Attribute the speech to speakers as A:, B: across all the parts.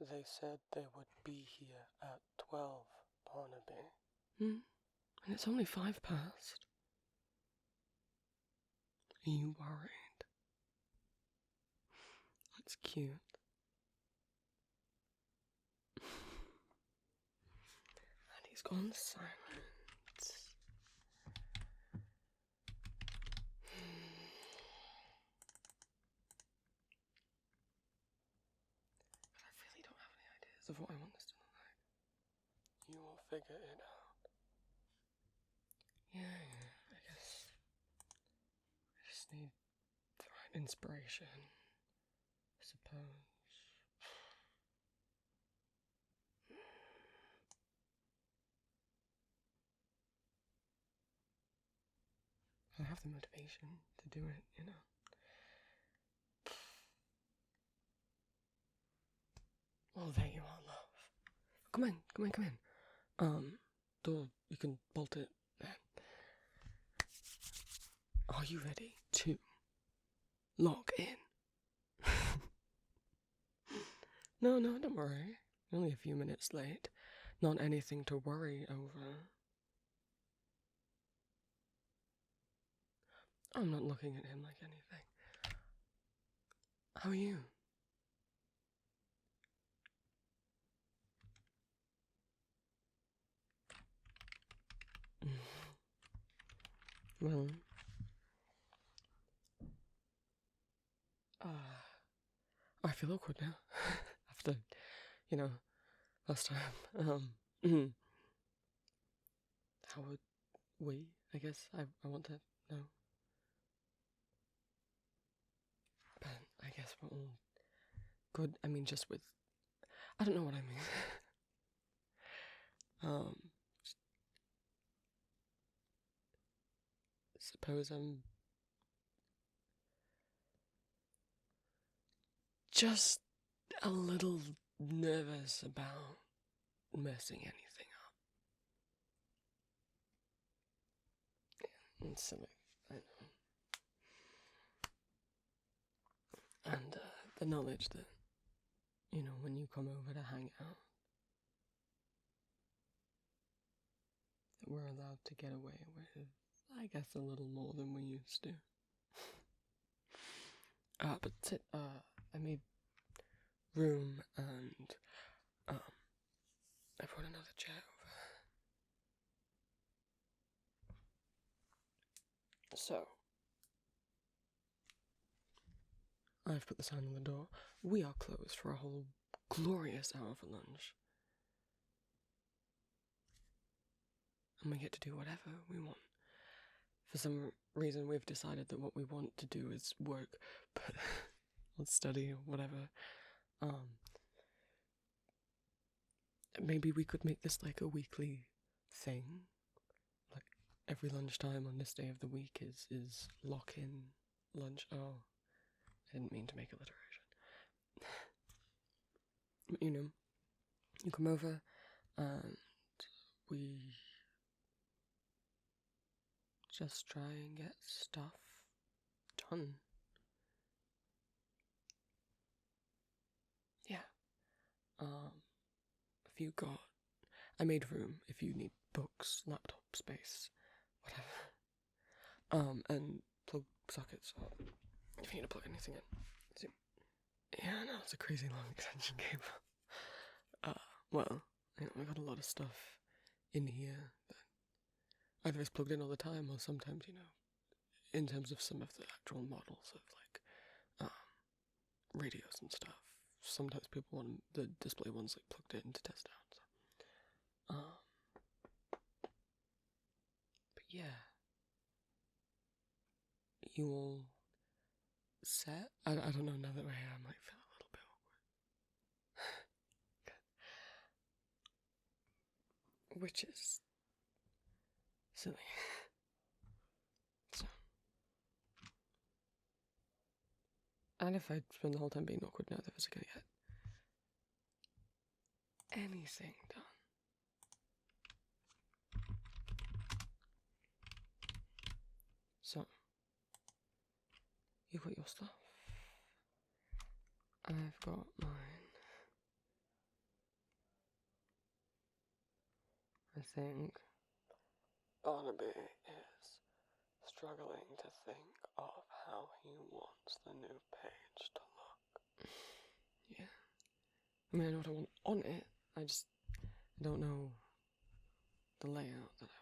A: They said they would be here at 12, Barnaby.
B: And it's only 5 past. Are you worried? That's cute. And he's gone silent. I really don't have any ideas of what I want this to look like.
A: You will figure it out.
B: Yeah, I guess. I just need the right inspiration, I suppose. I have the motivation to do it, you know. Oh, there you are, love. Come in. Door, you can bolt it then. Are you ready to log in? No, don't worry. Only a few minutes late. Not anything to worry over. I'm not looking at him like anything. How are you? Well, I feel awkward now. After, last time. How would we? I guess I want to know. But I guess we're all good. I mean, just with... I don't know what I mean. Suppose I'm just a little nervous about messing anything up. Yeah, it's silly, I know. And the knowledge that, when you come over to hang out, that we're allowed to get away with, I guess, a little more than we used to. But I made room and I brought another chair over. So, I've put the sign on the door. We are closed for a whole glorious hour for lunch. And we get to do whatever we want. For some reason, we've decided that what we want to do is work, but or study or whatever. Maybe we could make this like a weekly thing. Like every lunchtime on this day of the week is lock-in lunch. Oh, I didn't mean to make alliteration. But, you come over and we just try and get stuff done. Yeah. If you got... I made room if you need books, laptop space, whatever. And plug sockets, or if you need to plug anything in. So, yeah, no, it's a crazy long extension cable. Well, we got a lot of stuff in here that either is plugged in all the time or sometimes, in terms of some of the actual models of like radios and stuff. Sometimes people want the display ones like plugged in to test out. So. But yeah, you all set? I don't know. Now that we're here, I might feel a little bit awkward. Which is silly. So. And if I spend the whole time being awkward, neither of us are gonna get anything done. So, you've got your stuff. I've got mine. I think Barnaby is struggling to think of how he wants the new page to look. Yeah. I mean, I know what I want on it, I just don't know the layout that I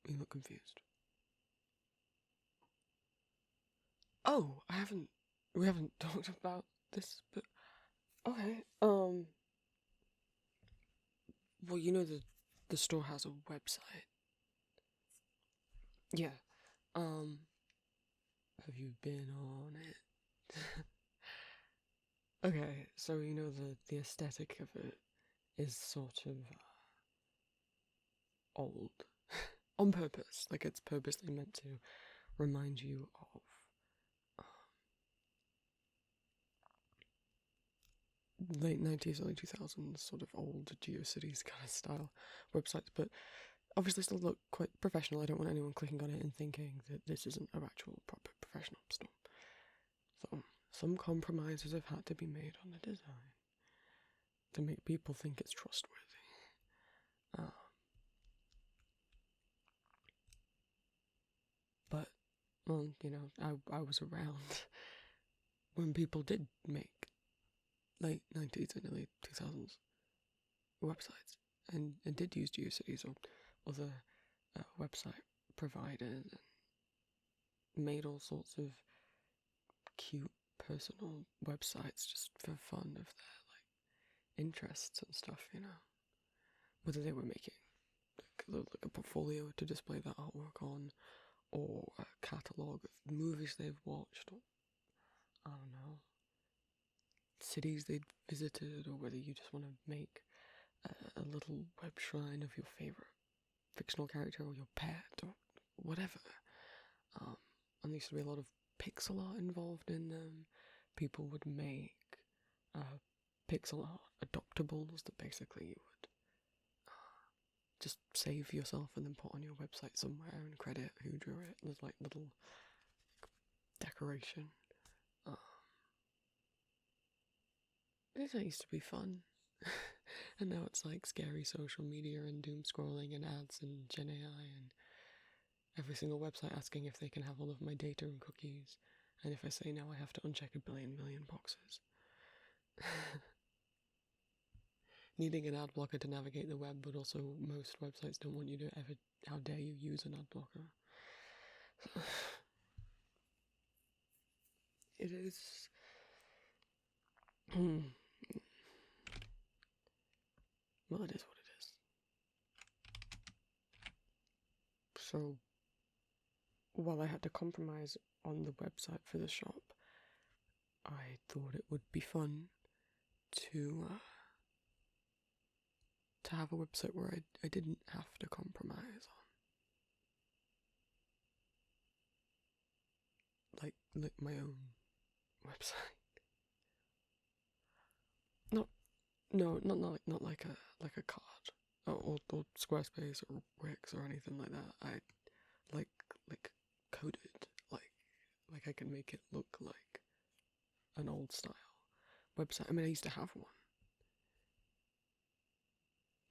B: want. You look confused. Oh, we haven't talked about this, but okay, well, you know the store has a website. Yeah, have you been on it? Okay, so you know the aesthetic of it is sort of old. On purpose, like it's purposely meant to remind you of late 90s, early 2000s, sort of old GeoCities kind of style websites, but obviously still look quite professional. I don't want anyone clicking on it and thinking that this isn't an actual proper professional store. So some compromises have had to be made on the design to make people think it's trustworthy. But, well, you know, I was around when people did make late 90s and early 2000s websites and did use GeoCities or other website providers and made all sorts of cute personal websites just for fun of their interests and stuff, you know. Whether they were making like a portfolio to display their artwork on, or a catalogue of movies they've watched, or I don't know, cities they'd visited, or whether you just want to make a little web shrine of your favourite fictional character or your pet or whatever. And there used to be a lot of pixel art involved in them. People would make pixel art adoptables that basically you would just save yourself and then put on your website somewhere and credit who drew it. There's like little decoration. That used to be fun. And now it's like scary social media and doom scrolling and ads and Gen AI and every single website asking if they can have all of my data and cookies. And if I say no, I have to uncheck a million boxes. Needing an ad blocker to navigate the web, but also most websites don't want you to ever, how dare you use an ad blocker. It is... well, it is what it is. So, while I had to compromise on the website for the shop, I thought it would be fun to have a website where I didn't have to compromise on like my own website. Not like a card or Squarespace or Wix or anything like that. I like coded like I can make it look like an old style website. I mean, I used to have one.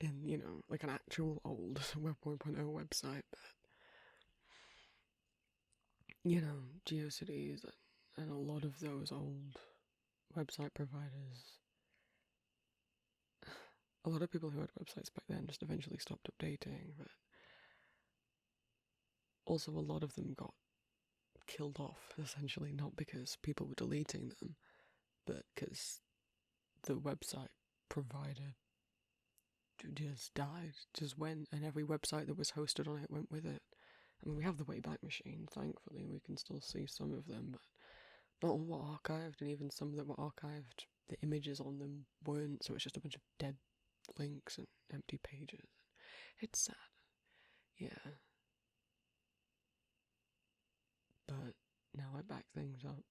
B: In, you know, like an actual old Web 1.0 website, but, you know, GeoCities and a lot of those old website providers, a lot of people who had websites back then just eventually stopped updating, but also a lot of them got killed off, essentially, not because people were deleting them, but because the website provider just died, just went, and every website that was hosted on it went with it. I mean, we have the Wayback Machine, thankfully, we can still see some of them, but not all were archived, and even some that were archived, the images on them weren't, so it's just a bunch of dead links and empty pages. It's sad. Yeah. But now I back things up,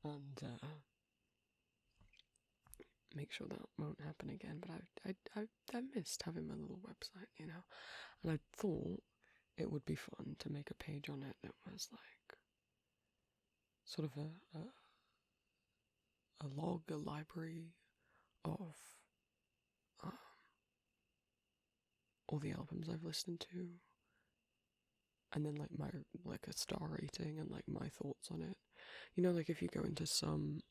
B: and make sure that won't happen again, but I missed having my little website, you know, and I thought it would be fun to make a page on it that was like sort of a log, a library of all the albums I've listened to, and then like a star rating and like my thoughts on it. You know, like if you go into some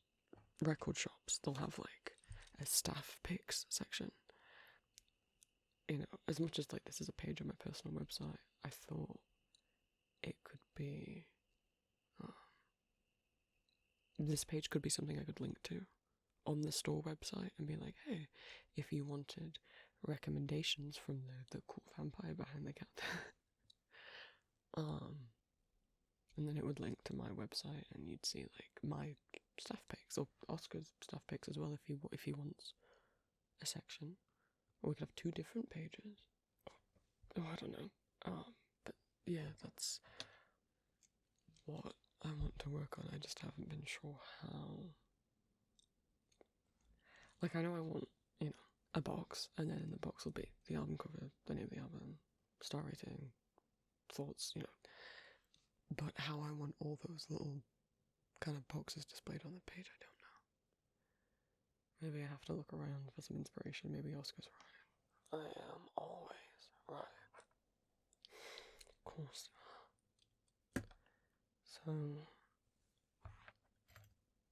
B: record shops, they'll have like a staff picks section. You know, as much as like this is a page on my personal website, I thought it could be this page could be something I could link to on the store website and be like, hey, if you wanted recommendations from the cool vampire behind the counter, and then it would link to my website, and you'd see like my staff picks or Oscar's staff picks as well if he wants a section, or we could have 2 different pages. Oh, I don't know. But yeah, that's what I want to work on. I just haven't been sure how. Like, I know I want, you know, a box, and then in the box will be the album cover, the name of the album, star rating, thoughts, you know. But how I want all those little kind of boxes displayed on the page, I don't know. Maybe I have to look around for some inspiration. Maybe Oscar's right.
A: I am always right.
B: Of course. So,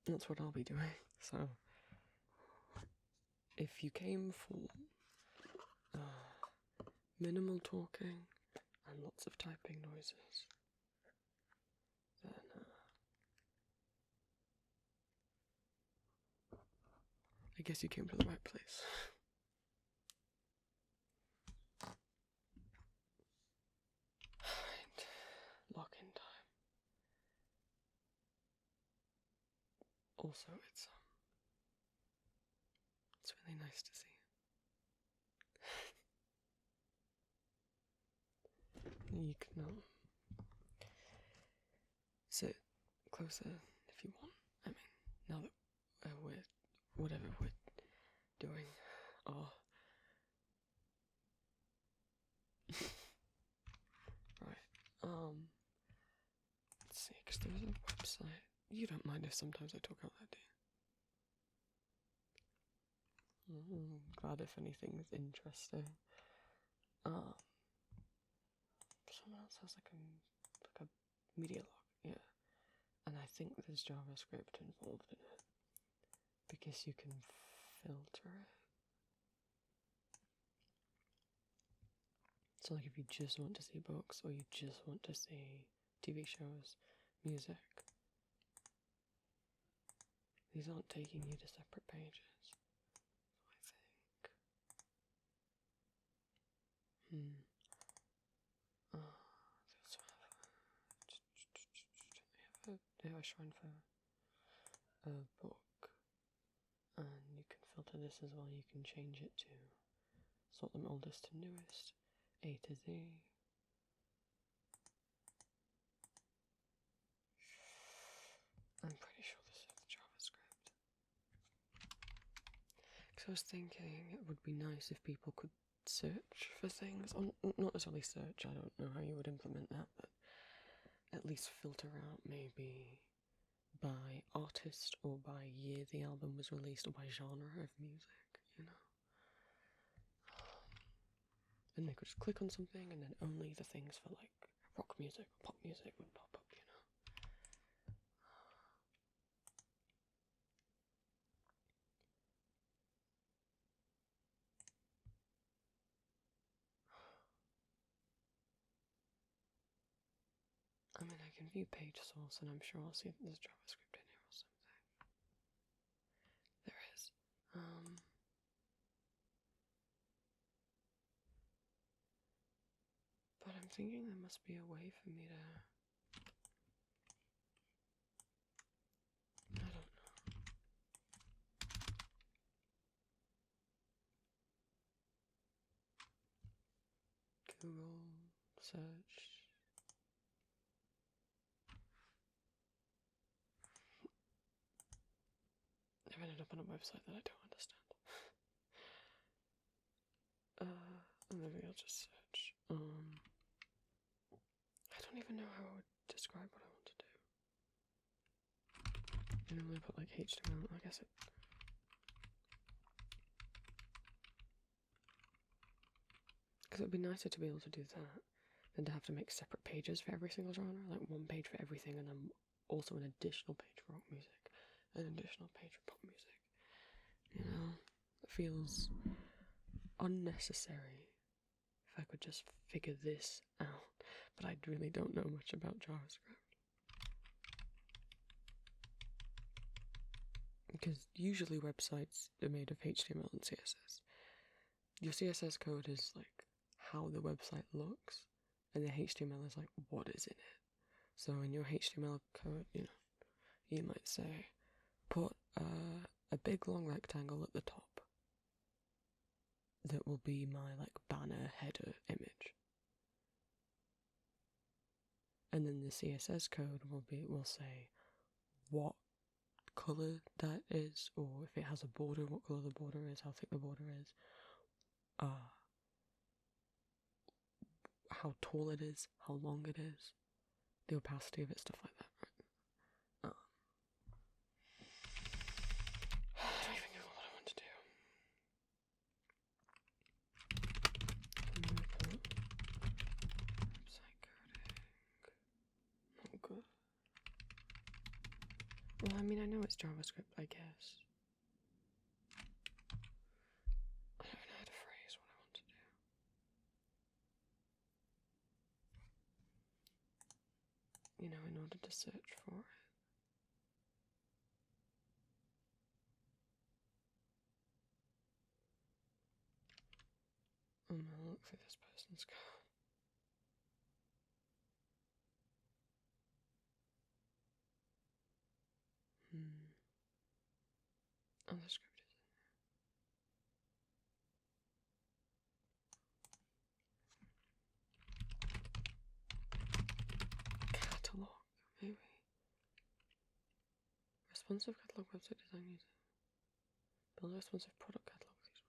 B: that's what I'll be doing. So, if you came for minimal talking and lots of typing noises, then I guess you came to the right place. Alright, lock-in time. Also, it's really nice to see. You can sit closer if you want. I mean, now that we're whatever we're doing, right. Let's see, because there's a website. You don't mind if sometimes I talk out loud, do you? Glad if anything's interesting. Someone else has like a media log, yeah. And I think there's JavaScript involved in it, because you can filter it. So like if you just want to see books, or you just want to see TV shows, music, these aren't taking you to separate pages, I think. They have a shrine for a book, and you can filter this as well. You can change it to sort them oldest to newest, A to Z. I'm pretty sure this is JavaScript. Because I was thinking it would be nice if people could search for things. Not necessarily search, I don't know how you would implement that, but at least filter out maybe by artist or by year the album was released, or by genre of music, you know. And they could just click on something, and then only the things for like rock music or pop music would pop up, you know. I mean, I can view page source, and I'm sure I'll see that there's JavaScript in here or something. There is. But I'm thinking there must be a way for me to... I don't know. Google search. I've ended up on a website that I don't understand. Maybe I'll just search. I don't even know how I would describe what I want to do. I normally put like HTML, I guess it... Because it would be nicer to be able to do that than to have to make separate pages for every single genre, like one page for everything and then also an additional page for rock music, an additional page for pop music. You know, it feels unnecessary if I could just figure this out, but I really don't know much about JavaScript. Because usually websites are made of HTML and CSS. Your CSS code is like how the website looks, and the HTML is like what is in it. So in your HTML code, you know, you might say, put a big long rectangle at the top. That will be my like banner header image. And then the CSS code will say what colour that is, or if it has a border, what colour the border is, how thick the border is, how tall it is, how long it is, the opacity of it, stuff like that, right? I don't even know what I want to do. Website coding. Not good. Well, I mean, I know it's JavaScript, I guess. I don't know how to phrase what I want to do. You know, in order to search for it. I'm gonna look for this person's code. Oh, the script is in there. Catalog, maybe. Responsive catalog website design user. Build a responsive product catalog with these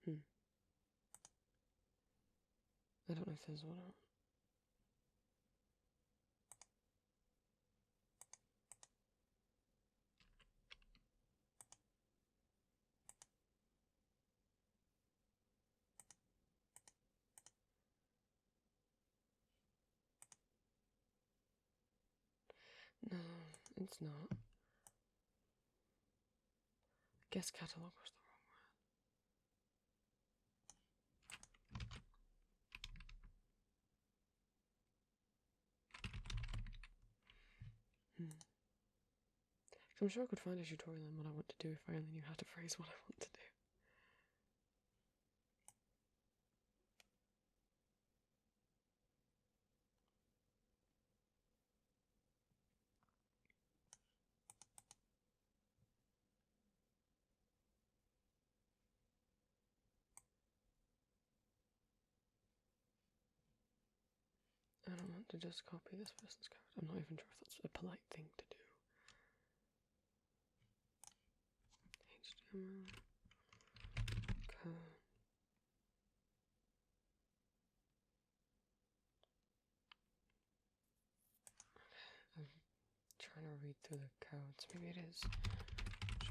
B: ones. I don't know if there's one out. No, it's not. I guess catalog was the wrong word. I'm sure I could find a tutorial on what I want to do if I only knew how to phrase what I want to do. I don't want to just copy this person's code. I'm not even sure if that's a polite thing to do. HTML code. I'm trying to read through the codes. Maybe it is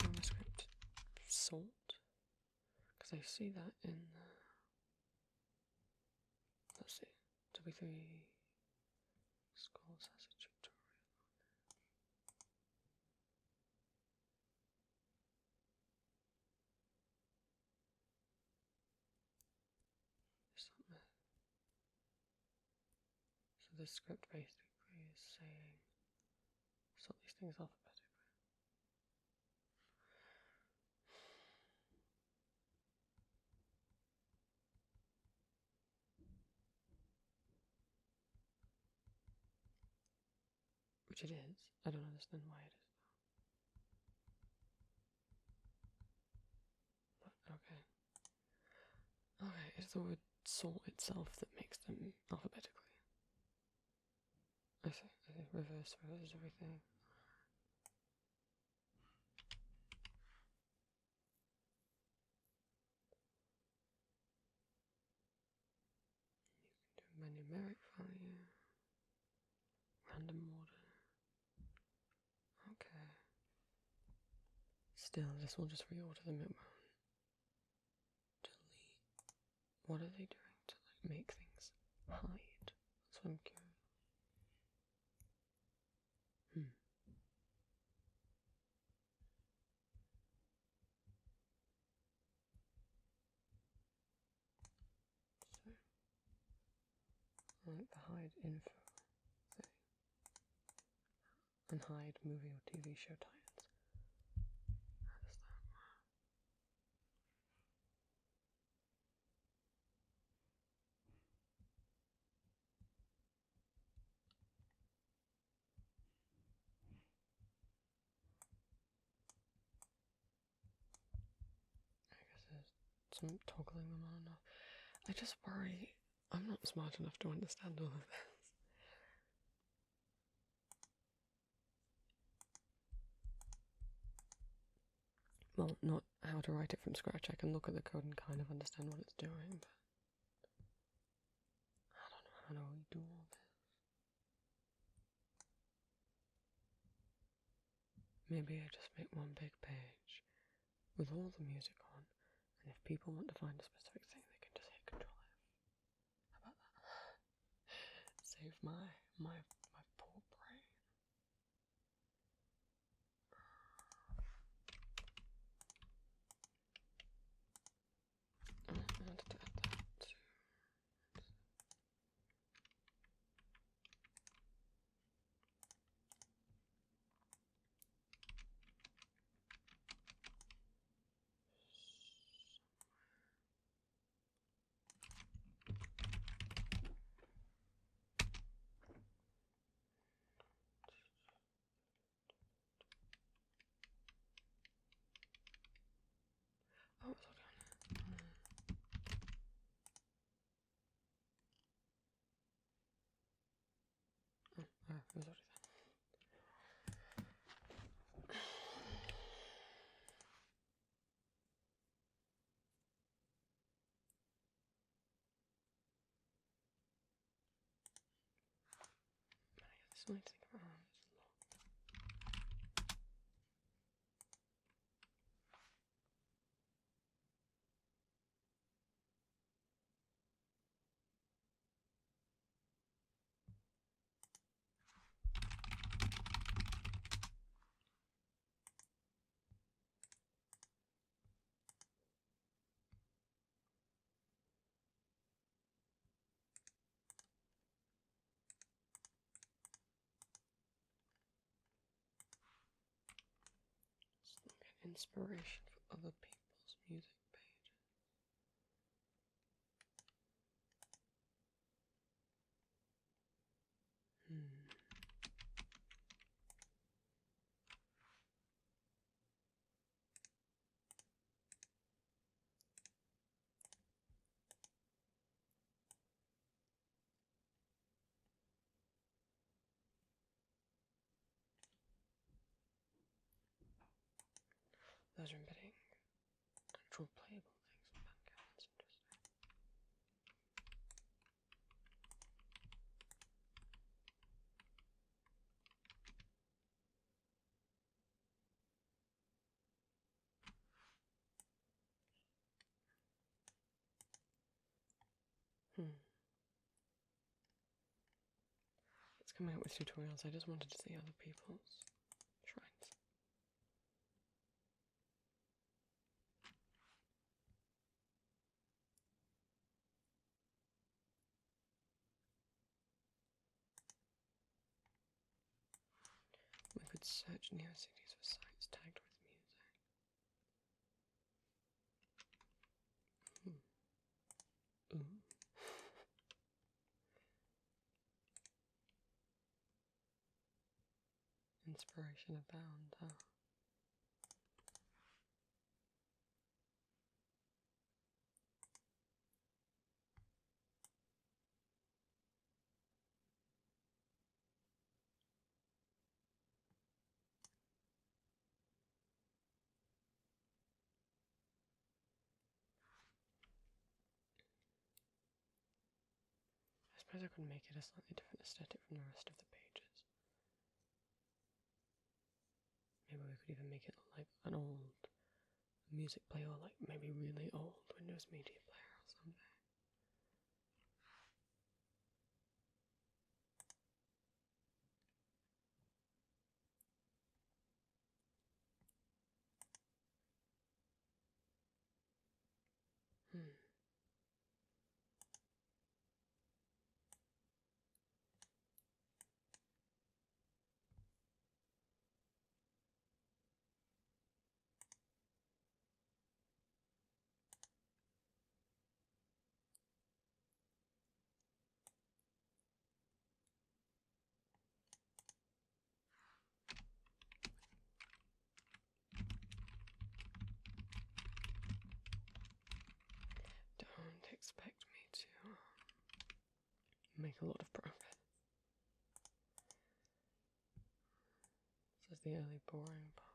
B: JavaScript sort. Because I see that in the... Let's see. W3 Schools has a tutorial. Submit. So this script basically is saying sort these things alphabetically. Which it is. I don't understand why it is. But okay. Okay, it's the word sort itself that makes them alphabetically. I see. Reverse everything. You can do my numeric value. Random order. Okay. Still, this will just reorder them. It won't delete. What are they doing make things hide? That's what I'm curious. So, like the hide info thing. And hide movie or TV show tie-ins. How does that work? I guess there's some toggling them on and off. I just worry I'm not smart enough to understand all of this. Well, not how to write it from scratch. I can look at the code and kind of understand what it's doing, but I don't know how to redo all this. Maybe I just make one big page with all the music on, and if people want to find a specific thing, they can just hit Control F. How about that? Save my poor brain. I wanted to add that too. Oh, it's already on it. Oh, it was already there. This one I think about. Inspiration for other people's music pages. Those are embedding actual playable things with Bandcamp. That's interesting. It's coming up with tutorials. I just wanted to see other people's shrines. We could search neo-cities for sites tagged with music. Ooh. Inspiration abound, huh? I suppose I could make it a slightly different aesthetic from the rest of the pages. Maybe we could even make it like an old music player, or like maybe really old Windows Media Player or something. make a lot of progress. This is the early boring part.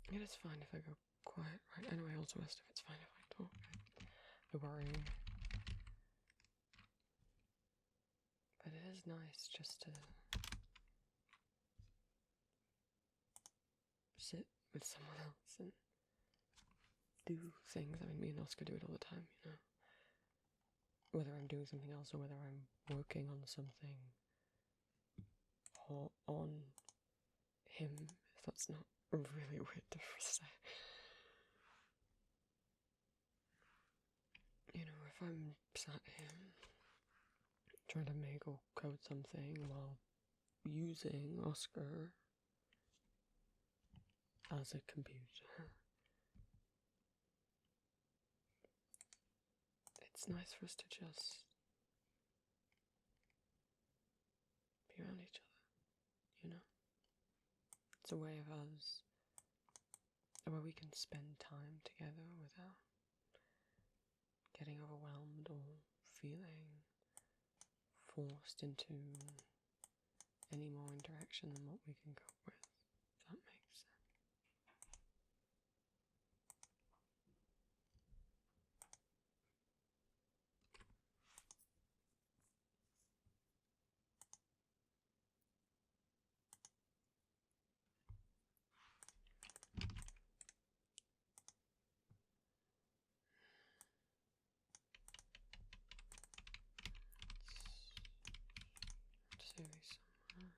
B: It is fine if I go quiet, right? Anyway, also asked if it's fine if I talk. I worry. But it is nice just to sit with someone else and do things. I mean, me and Oscar do it all the time, you know? Whether I'm doing something else or whether I'm working on something or on him, if that's not a really weird to say. You know, if I'm sat here trying to make or code something while using Oscar as a computer, it's nice for us to just be around each other, you know? It's a way of us where we can spend time together without getting overwhelmed or feeling forced into any more interaction than what we can cope with, if that makes sense. Let's see somewhere.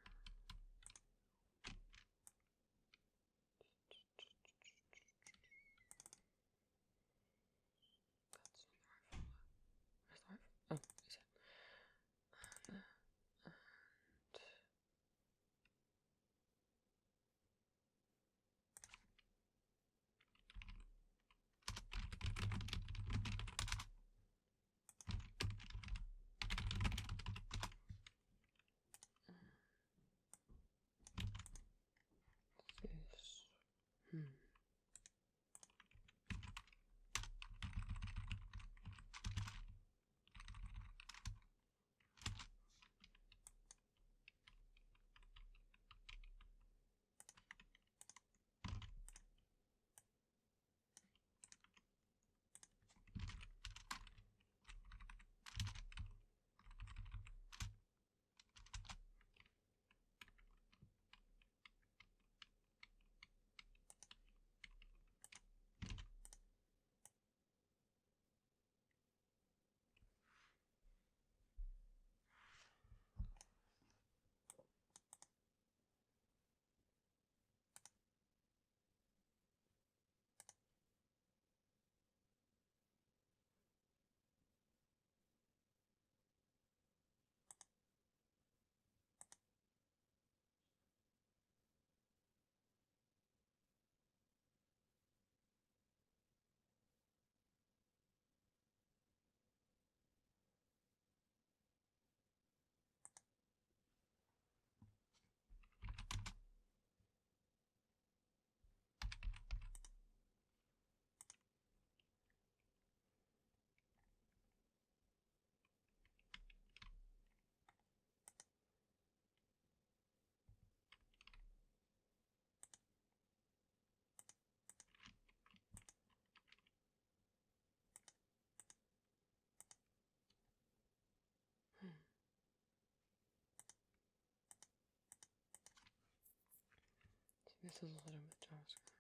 B: This is also done with JavaScript,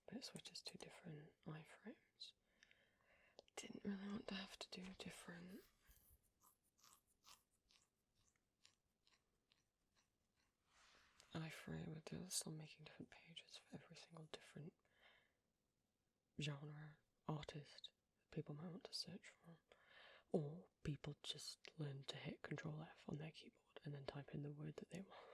B: but it switches to different iframes. Didn't really want to have to do different iframe with still making different pages for every single different genre, artist people might want to search for. Or people just learn to hit Control F on their keyboard and then type in the word that they want.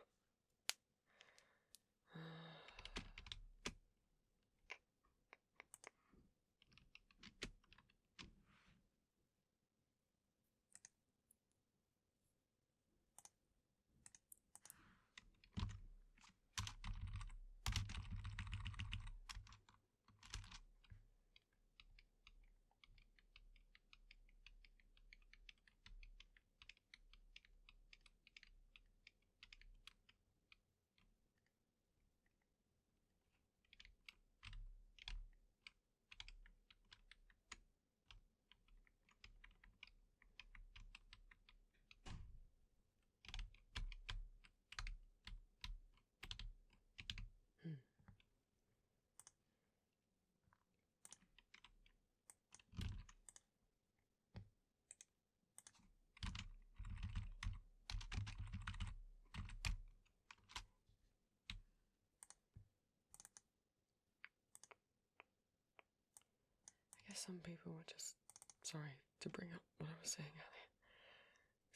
B: I guess some people were just, sorry to bring up what I was saying earlier,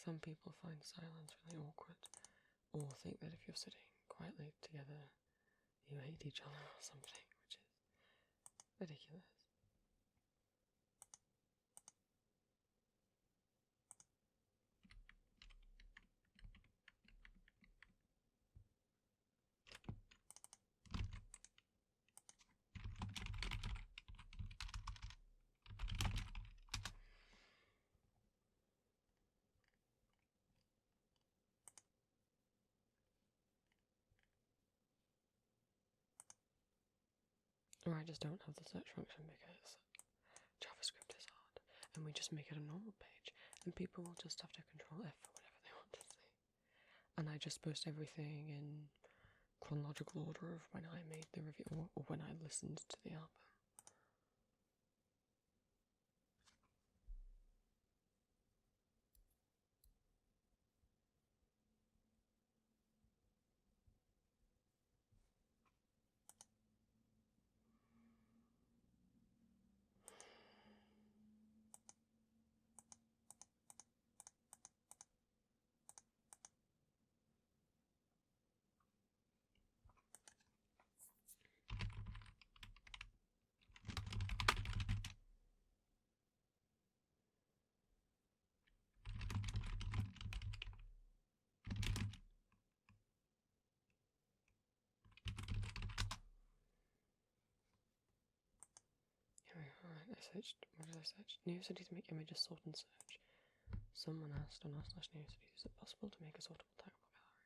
B: some people find silence really awkward, or think that if you're sitting quietly together, you hate each other or something, which is ridiculous. Or I just don't have the search function because JavaScript is hard, and we just make it a normal page, and people will just have to Control F for whatever they want to see. And I just post everything in chronological order of when I made the review, or when I listened to the album. Alright, I searched, what did I search? New cities make images sort and search. Someone asked on r/new cities, is it possible to make a sortable taggable gallery?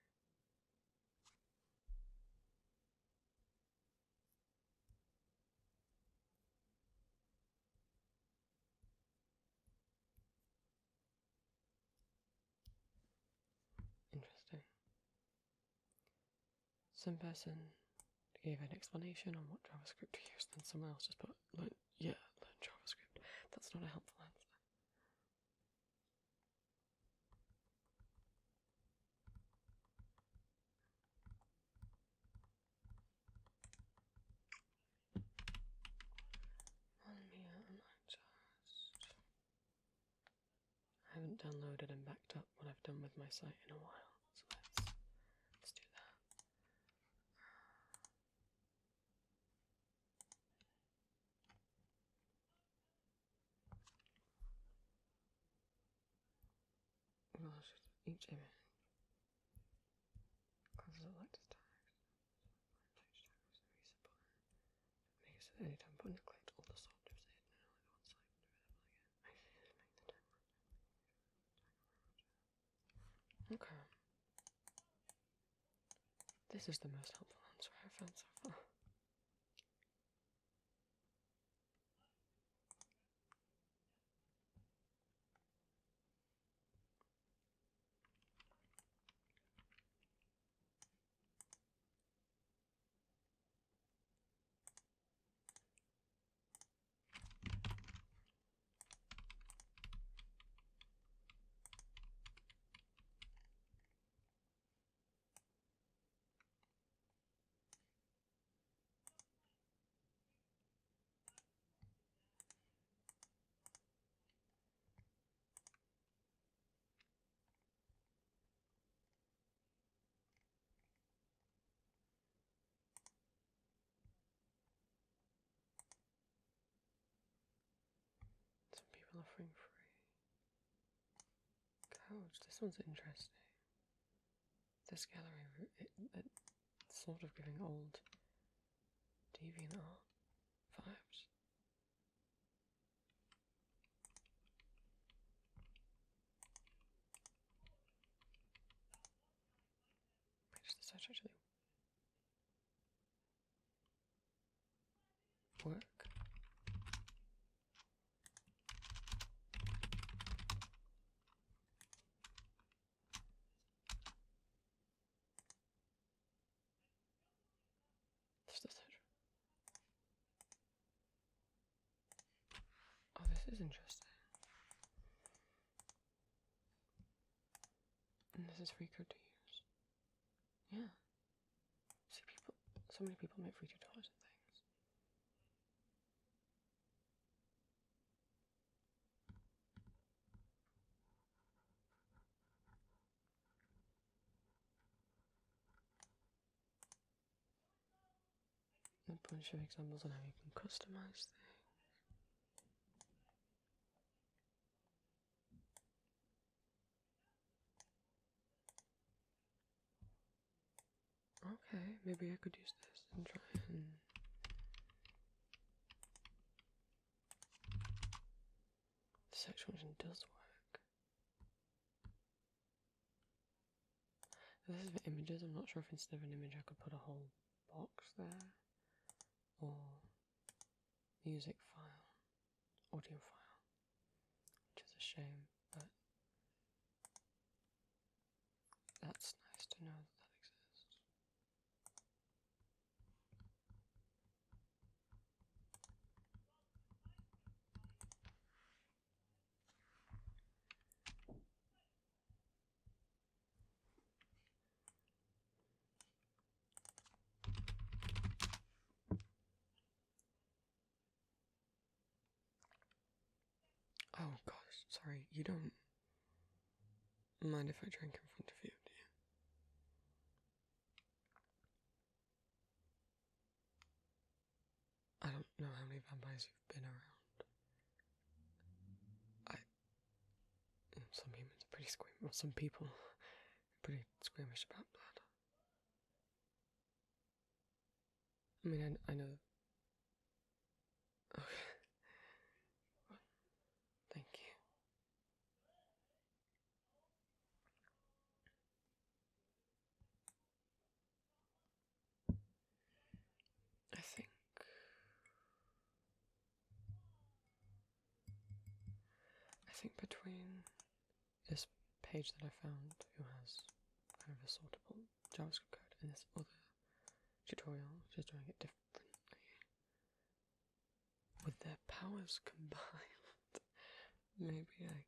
B: Interesting. Some person gave an explanation on what JavaScript to use, then someone else just put, learn JavaScript. That's not a helpful answer. I haven't downloaded and backed up what I've done with my site in a while, so let's do that. Each image causes it like this tags. Page tags are very simple. Make it so that anytime put in a click, all the software is hidden and only one site can do it again. Okay. This is the most helpful answer I've found so far. Colouring free. Codes. This one's interesting. This gallery, it's sort of giving old DeviantArt vibes. Does the search actually work? Does the search? Oh, this is interesting. And this is free code to use. Yeah. See, so many people make free tutorials and things. A bunch of examples on how you can customize things. Okay, maybe I could use this and try and... The search function does work. This is for images. I'm not sure if instead of an image I could put a whole box there. Or music file, audio file, which is a shame, but that's nice to know that exists. Oh gosh, sorry, you don't mind if I drink in front of you, do you? I don't know how many vampires you've been around. Some humans are pretty squeamish, well, some people are pretty squeamish about blood. I mean, I know. Okay. Well, thank you. I think between this page that I found, who has kind of a sortable JavaScript code, and this other tutorial, which is doing it differently, with their powers combined, maybe I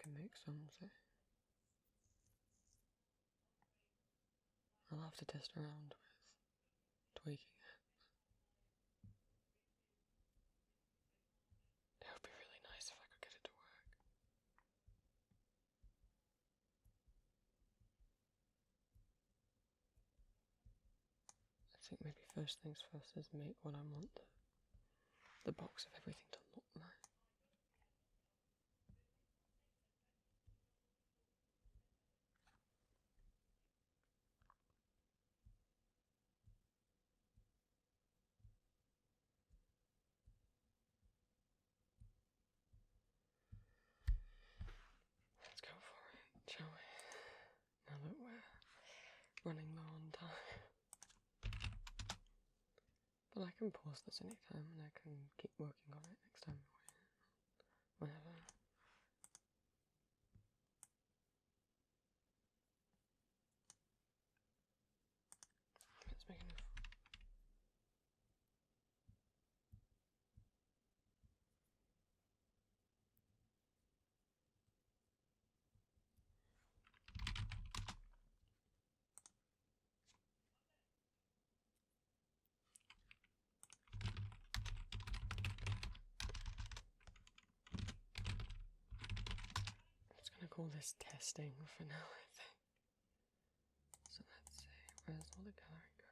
B: can make something. I'll have to test around with tweaking it. It would be really nice if I could get it to work. I think maybe first things first is make what I want the box of everything to look like. Let's go for it, shall we? Now that we're running low on time. But I can pause this anytime and I can keep working on it next time. Whenever. It's making a... I'm just gonna call this testing for now, I think. So let's see, where's all the gallery go?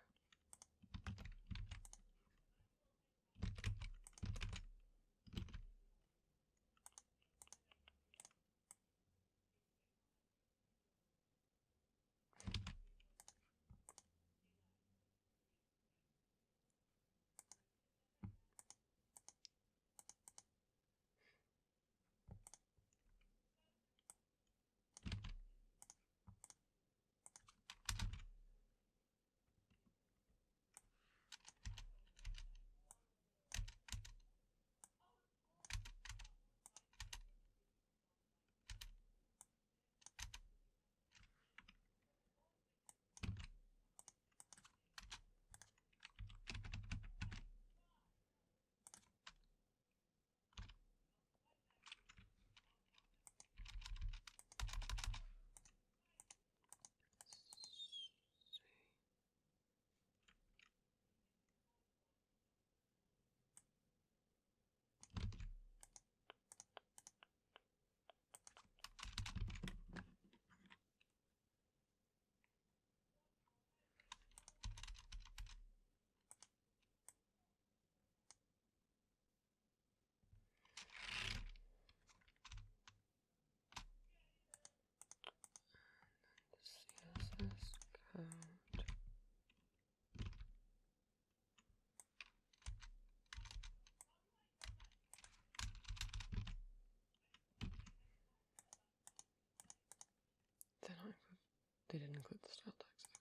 B: they're not included. They didn't include the style tags. Okay.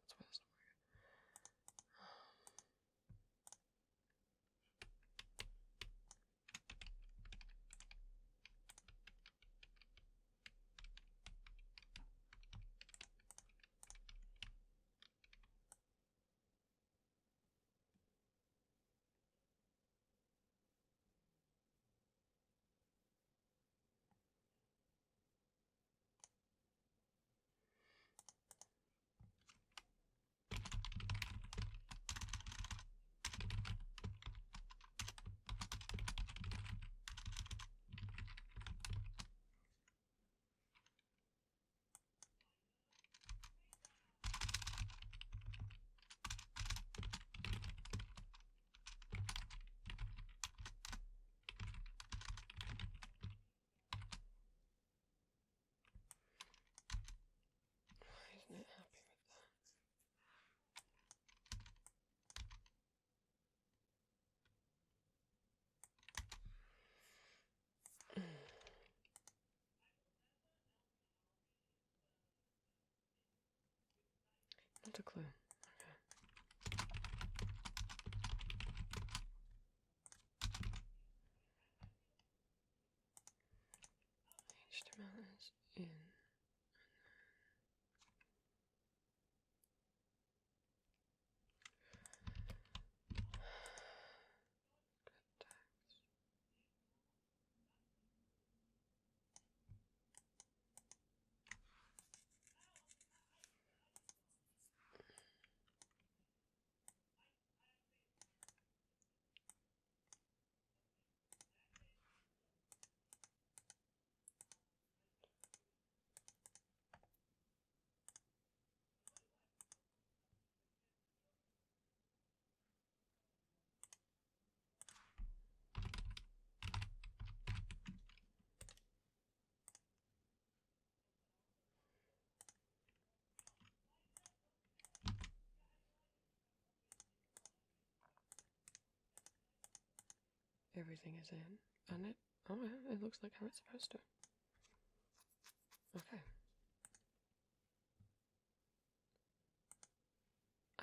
B: That's why that's not working. Why isn't it happy with that? Not a clue. Okay. HTML is in. Everything is in, and it, oh yeah, it looks like how it's supposed to. Okay.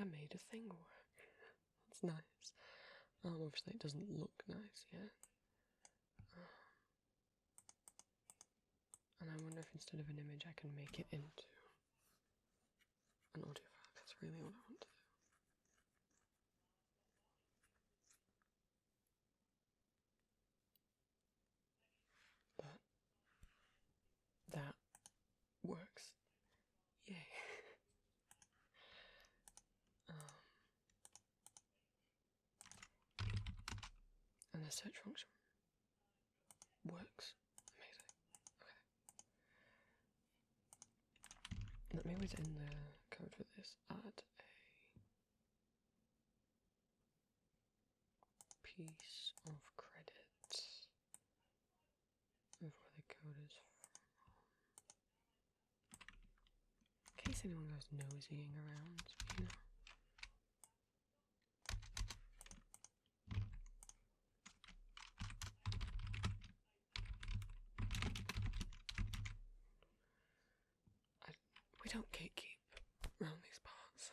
B: I made a thing work. That's nice. Obviously it doesn't look nice yet. And I wonder if instead of an image I can make it into an audio file. That's really what I want to do. But that works. Yay. And the search function works. Amazing. Okay. Let me within the code for this add a piece of credit of where the code is from. In case anyone goes nosying around, you know. We don't gatekeep around these parts.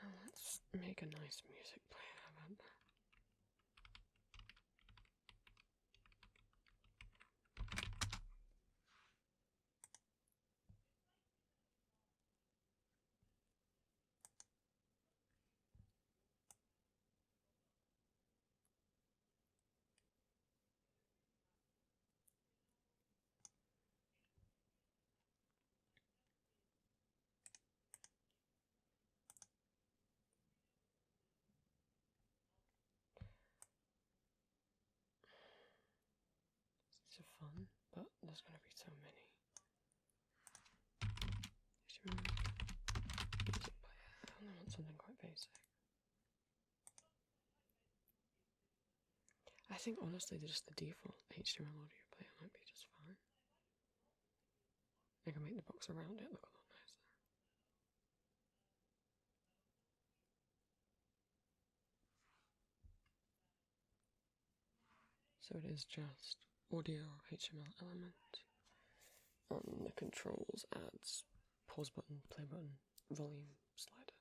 B: Now let's make a nice music player. How about that? of fun, but there's going to be so many. Music player. I only want something quite basic. I think honestly just the default HTML audio player might be just fine. I can make the box around it look a lot nicer. So it is just audio HTML element, and the controls adds pause button, play button, volume slider.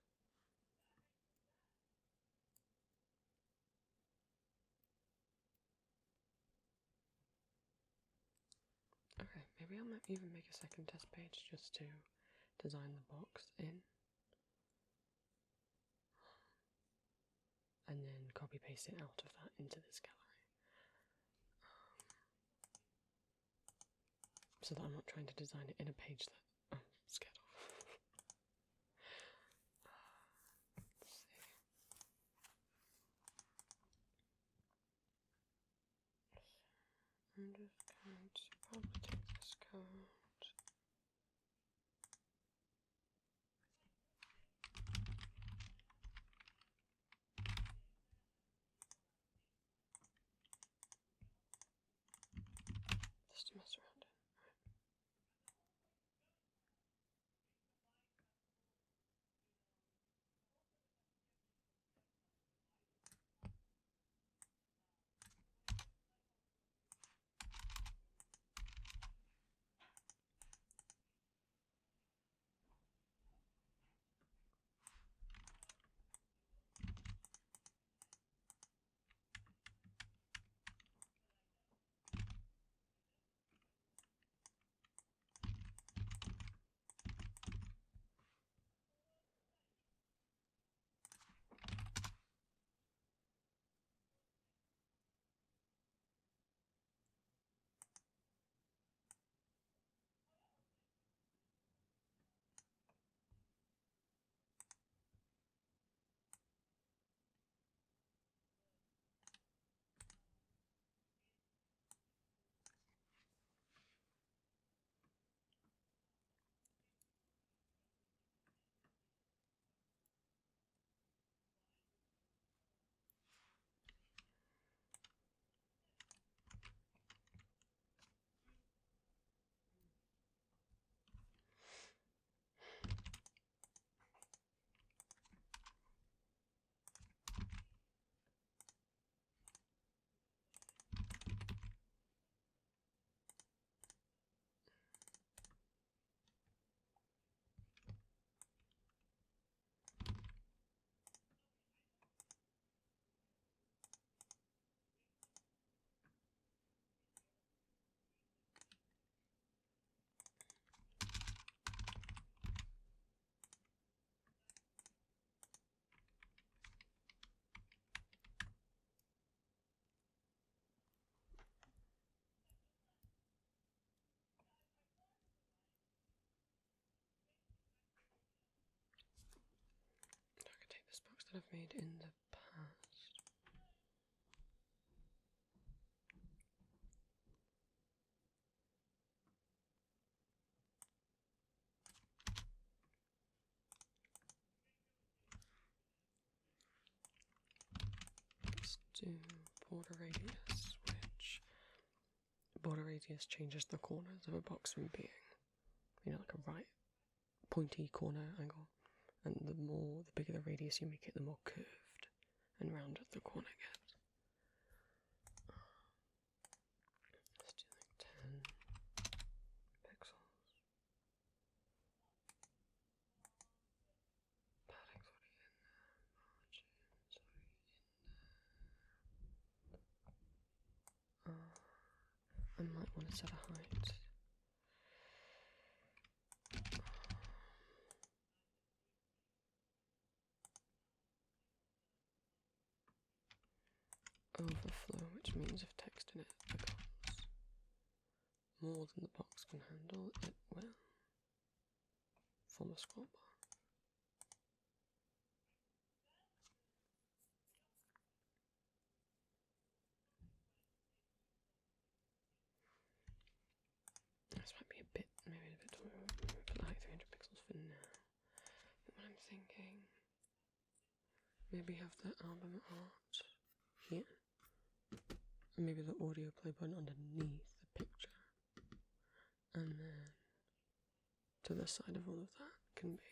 B: Okay, maybe I might even make a second test page just to design the box in, and then copy paste it out of that into this gallery. So that I'm not trying to design it in a page that I'm scared of. Let's see. I'm just going to probably take this code. Just to mess around it. I could take this box that I've made in the past. Let's do border radius, which border radius changes the corners of a box from being, like a right pointy corner angle, and the bigger the radius you make it, the more curved and rounded the corner gets. Let's do like 10 pixels. Padding's already in there. Margin's already in there. I might want to set a height. Overflow, which means if text in it becomes more than the box can handle, it will form a scroll bar. maybe a bit taller. Put like 300 pixels for now. But what I'm thinking, maybe have the album art here, and maybe the audio play button underneath the picture, and then to the side of all of that can be.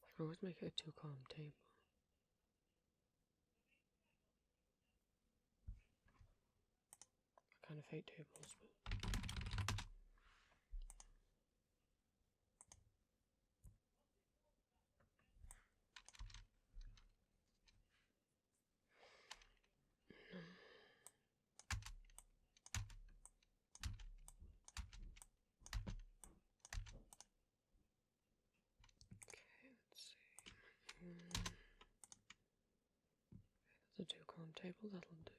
B: I could always make it a 2-column table. I kind of hate tables, but. The 2-column table, that'll do.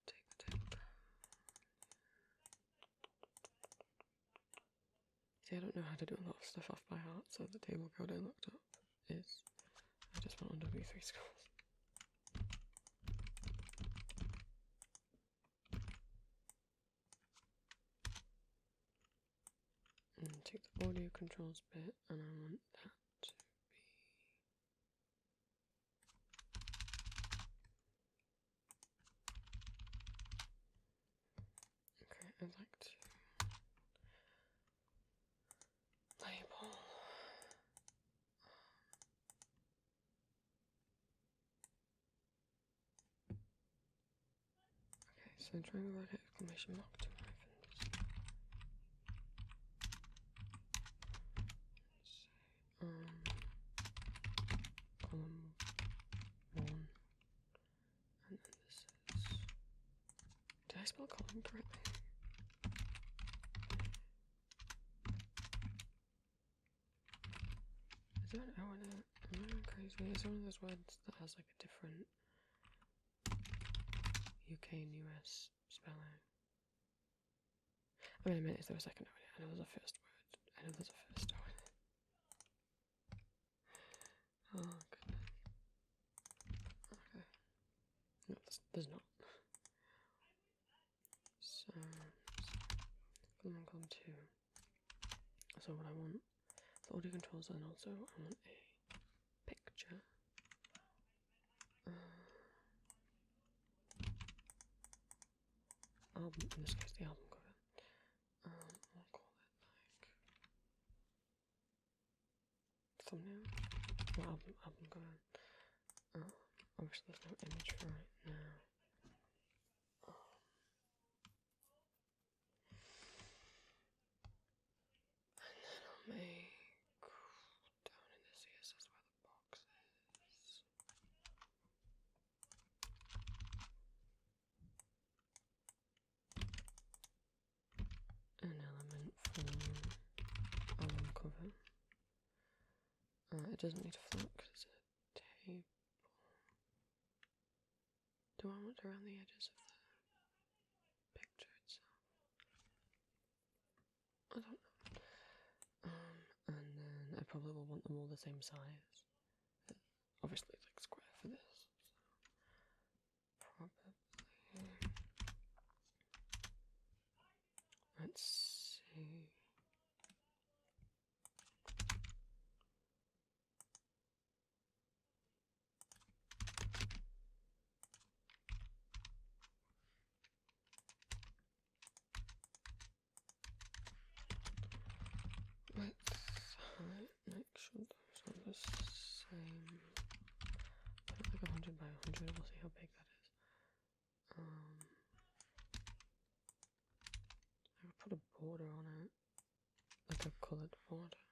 B: Take the table down. See, I don't know how to do a lot of stuff off by heart, so the table code I looked up is I just went on W3 Schools. And take the audio controls bit, and I want that to be. Okay, I'd like to label. Okay, so triangle bracket, exclamation mark, 2 hyphens. Column 1, and then this is. Did I spell column correctly? Is that am I going crazy? Is it one of those words that has like a different UK and US spelling? I mean, is there a second O in it? I know there's a first word. I know there's a first O in it. Oh, goodness. Okay. No, there's not. So, column 2. So what I want, the audio controls, and also I want a picture. Album, in this case the album cover. I'll call it like thumbnail. Or album cover. Obviously there's no image for right now. And then I'll make down in this CSS where the box is. An element for album cover. It doesn't need a float because it's a table. Do I want it around the edges of the picture itself? I don't know. And then I probably will want them all the same size. Obviously it's like square for this, so probably. Let's see. Let's make sure those are the same. Put like 100 by 100, we'll see how big that is. I would put a border on it, like a coloured border,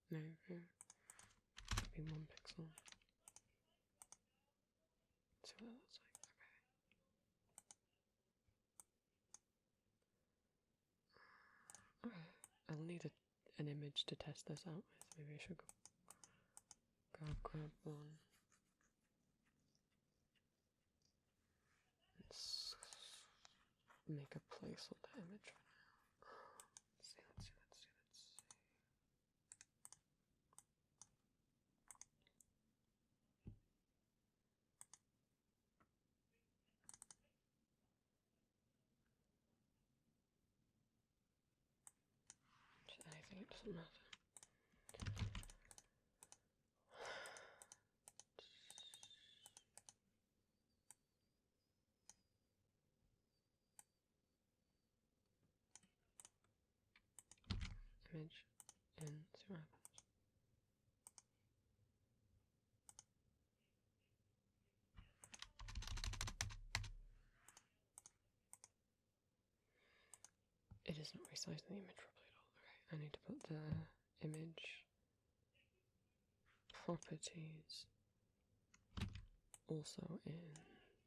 B: maybe. Maybe 1 pixel. See what that looks like. Okay. Okay. I'll need an image to test this out with. Maybe I should grab one. Let's make a placeholder image for now. Let's see. anything, it doesn't matter. Image in, see what happens. It is not resizing the image properly at all. Okay, I need to put the image properties also in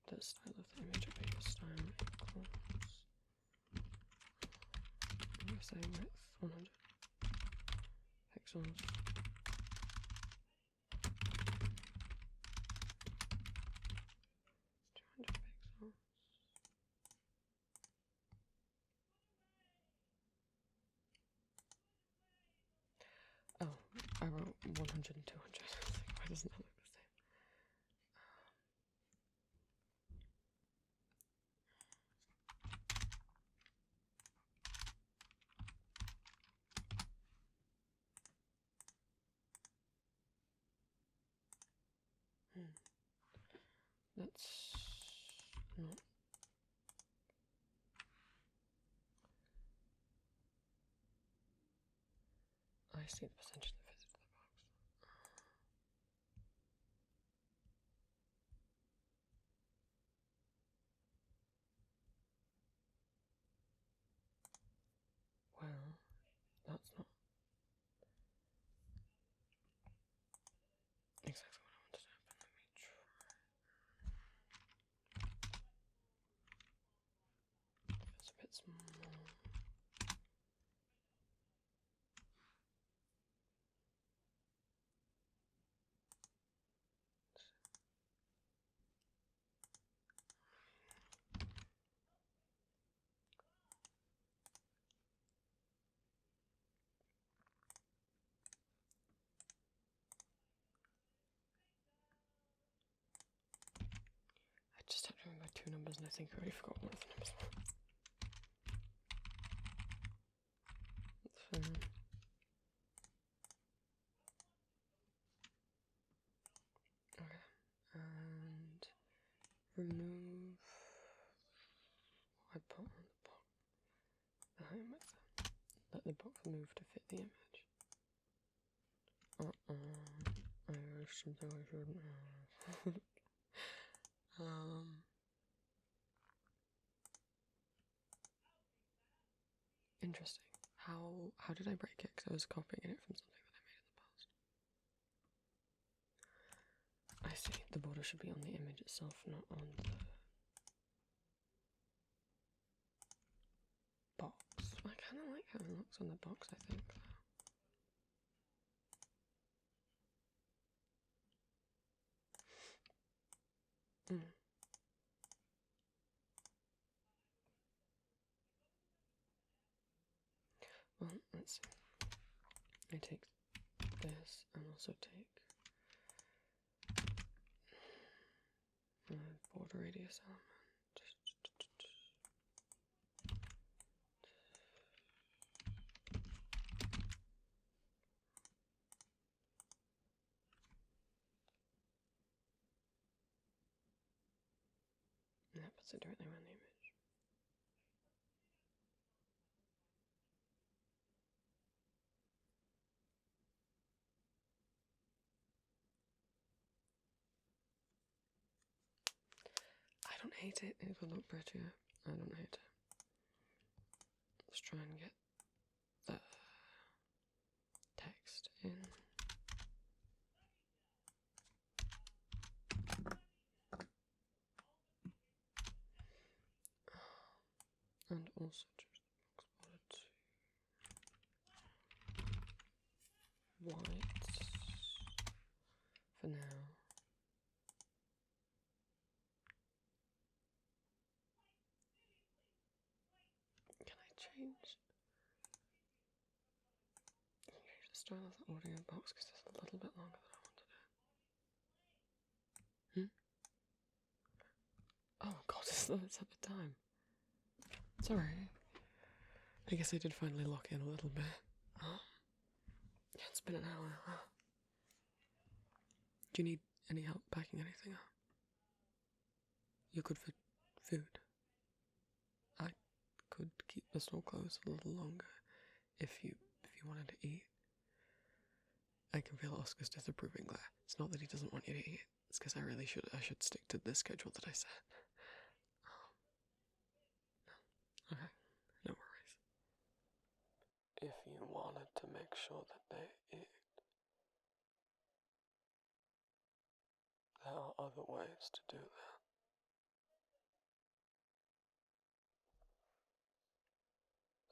B: the style of the image. Okay, style equals, I'm going to say width 100 pixels. Oh, I wrote 100 and 200. Why doesn't that look the same? That's not. I see the percentage that fits into the box. Well, that's not exactly what I wanted to happen. Let me try. It's a bit small. I just had to remember two numbers and I think I already forgot one of the numbers. That's fine. Okay, and remove what I put on the box. The height width. Let the box move to fit the image. I wrote something I shouldn't have. Interesting. How did I break it? Because I was copying it from something that I made in the past. I see. The border should be on the image itself, not on the box. I kind of like how it looks on the box, I think. Well, let's see. I take this and also take the border radius element. And that puts it directly around the image. I don't hate it. It will look prettier. I don't hate it. Let's try and get the text in. And also choose the box border to white for now. Can I change the style of the audio box because it's a little bit longer than I wanted it? Oh god, it's at the time. Sorry. I guess I did finally lock in a little bit. Yeah, it's been an hour. Do you need any help packing anything up? You're good for food. I could keep the store closed a little longer if you wanted to eat. I can feel Oscar's disapproving glare. It's not that he doesn't want you to eat. It's because I should stick to the schedule that I set. No. Okay, no worries.
A: If you wanted to make sure that they eat, there are other ways to do that.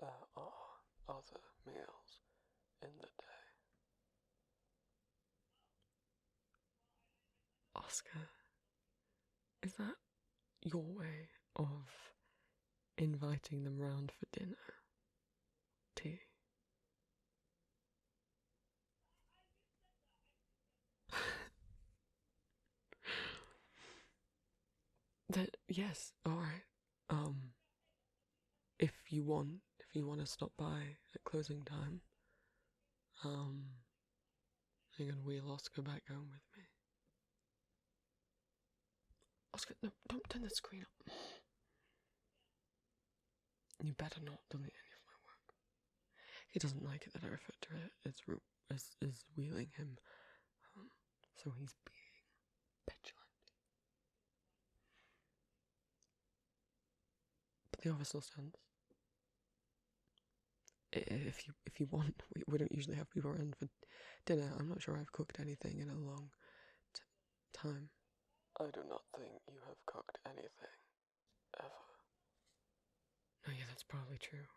A: There are other meals in the day.
B: Oscar, is that your way of inviting them round for dinner? Tea? Yes, alright. If you want to stop by at closing time, you can wheel Oscar back home with me. Oscar, no, don't turn the screen up. You better not delete any of my work. He doesn't like it that I refer to it as wheeling him, so he's being petulant. But the offer still stands. If you want, we don't usually have people around for dinner. I'm not sure I've cooked anything in a long time.
A: I do not think you have cooked anything, ever.
B: Oh yeah, that's probably true.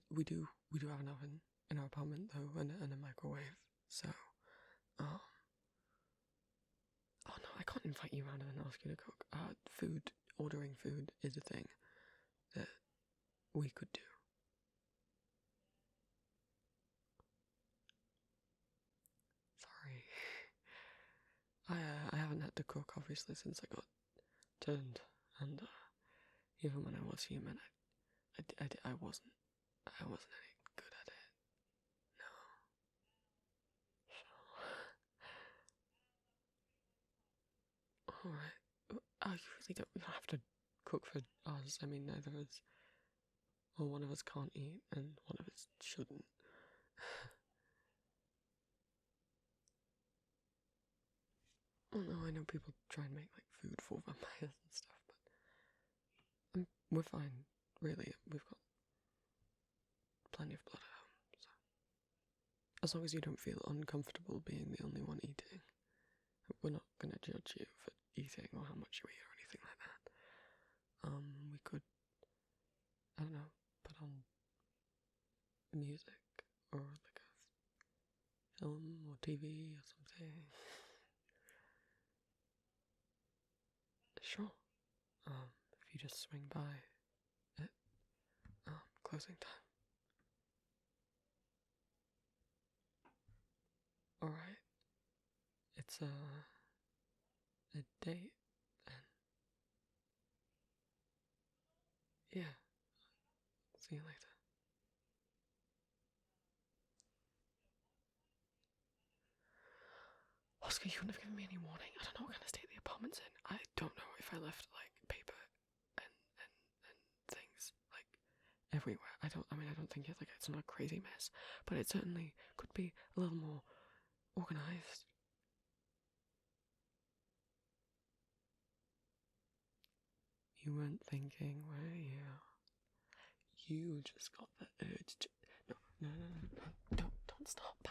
B: We do have an oven in our apartment though, and a microwave. So, oh no, I can't invite you around and then ask you to cook. Ordering food is a thing that we could do. Sorry, I haven't had to cook obviously since I got turned, and even when I was human, I wasn't any good at it. No. So, alright. You don't have to cook for us. I mean, neither of us, well, one of us can't eat, and one of us shouldn't. Well, no, I know people try and make like food for vampires and stuff, but we're fine, really. We've got plenty of blood at home, so as long as you don't feel uncomfortable being the only one eating, we're not gonna judge you for eating or how much you eat or anything like that. We could, I don't know, put on music or like a film or TV or something. Sure. If you just swing by at closing time. Alright. It's a date then. Yeah. See you later. Oscar, you wouldn't have given me any warning. I don't know what kind of state the apartment's in. I don't know if I left like paper and things like everywhere. I don't think it's not a crazy mess, but it certainly could be a little more organized. You weren't thinking, were you? You just got the urge to... No, don't stop.